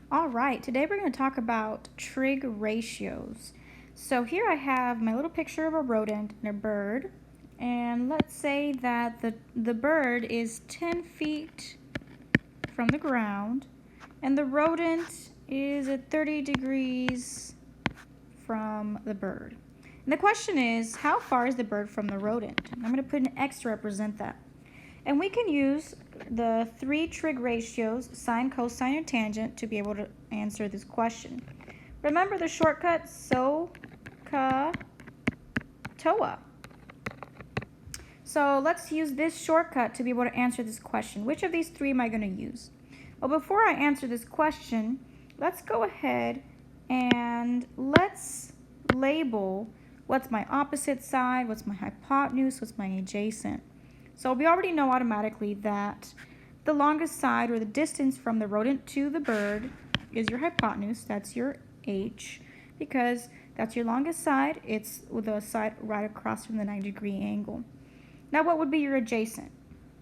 All right, today we're going to talk about trig ratios. So here I have my little picture of a rodent and a bird. And let's say that the bird is 10 feet from the ground and the rodent is at 30 degrees from the bird. And the question is, how far is the bird from the rodent? And I'm going to put an X to represent that. And we can use the three trig ratios, sine, cosine, and tangent, to be able to answer this question. Remember the shortcut SOHCAHTOA. So let's use this shortcut to be able to answer this question. Which of these three am I going to use? Well, before I answer this question, let's go ahead and let's label what's my opposite side, what's my hypotenuse, what's my adjacent. So we already know automatically that the longest side, or the distance from the rodent to the bird, is your hypotenuse. That's your H, because that's your longest side. It's the side right across from the 90-degree angle. Now, what would be your adjacent?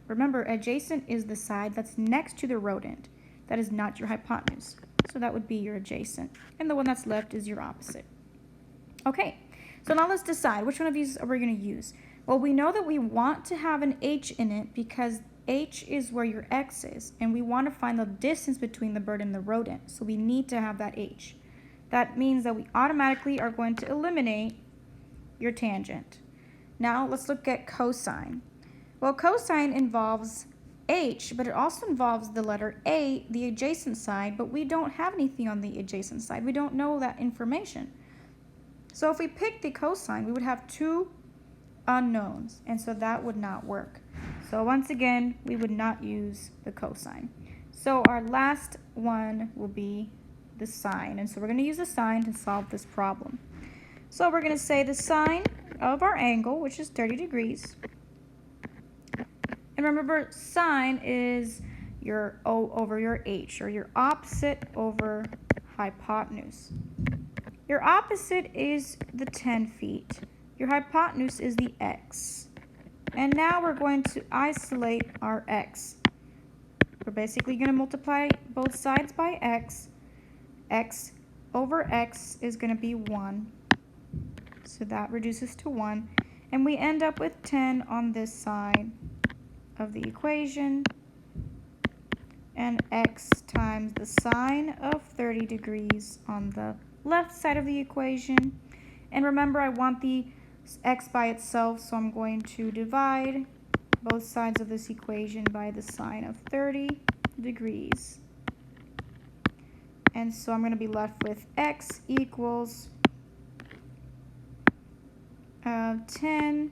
Remember, adjacent is the side that's next to the rodent. That is not your hypotenuse. So that would be your adjacent. And the one that's left is your opposite. Okay, so now let's decide which one of these are we going to use. Well, we know that we want to have an H in it because H is where your X is, and we want to find the distance between the bird and the rodent, so we need to have that H. That means that we automatically are going to eliminate your tangent. Now let's look at cosine. Well, cosine involves H, but it also involves the letter A, the adjacent side, but we don't have anything on the adjacent side. We don't know that information. So if we pick the cosine, we would have two unknowns, and so that would not work. So once again, we would not use the cosine. So our last one will be the sine, and so we're going to use the sine to solve this problem. So we're going to say the sine of our angle, which is 30 degrees. And remember, sine is your O over your H, or your opposite over hypotenuse. Your opposite is the 10 feet. Your hypotenuse is the X. And now we're going to isolate our X. We're basically going to multiply both sides by X. X over X is going to be 1. So that reduces to 1. And we end up with 10 on this side of the equation. And X times the sine of 30 degrees on the left side of the equation. And remember, I want the X by itself, so I'm going to divide both sides of this equation by the sine of 30 degrees. And so I'm going to be left with X equals 10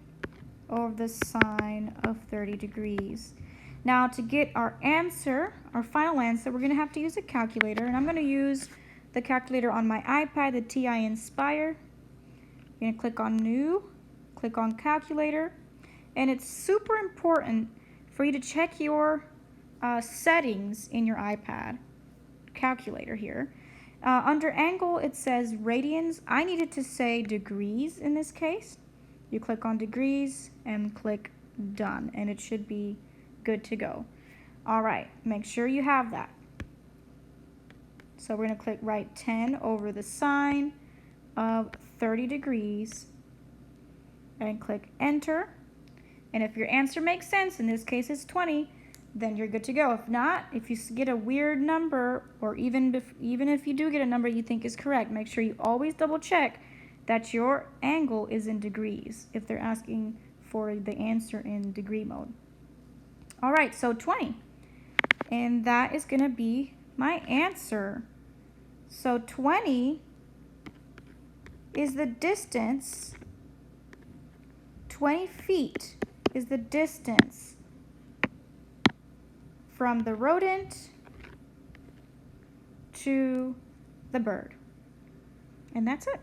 over the sine of 30 degrees. Now, to get our answer, our final answer, we're going to have to use a calculator, and I'm going to use the calculator on my iPad, the TI Inspire. You're going to click on New, click on Calculator, and it's super important for you to check your settings in your iPad calculator here. Under angle, it says radians. I need it to say degrees in this case. You click on degrees and click Done, and it should be good to go. All right, make sure you have that. So we're going to click write 10 over the sine of 30 degrees and click enter. And if your answer makes sense, in this case it's 20, then you're good to go. If not, if you get a weird number, or even if you do get a number you think is correct, make sure you always double check that your angle is in degrees if they're asking for the answer in degree mode. All right, so 20. And that is going to be my answer. So 20 is the distance, 20 feet is the distance from the rodent to the bird. And that's it.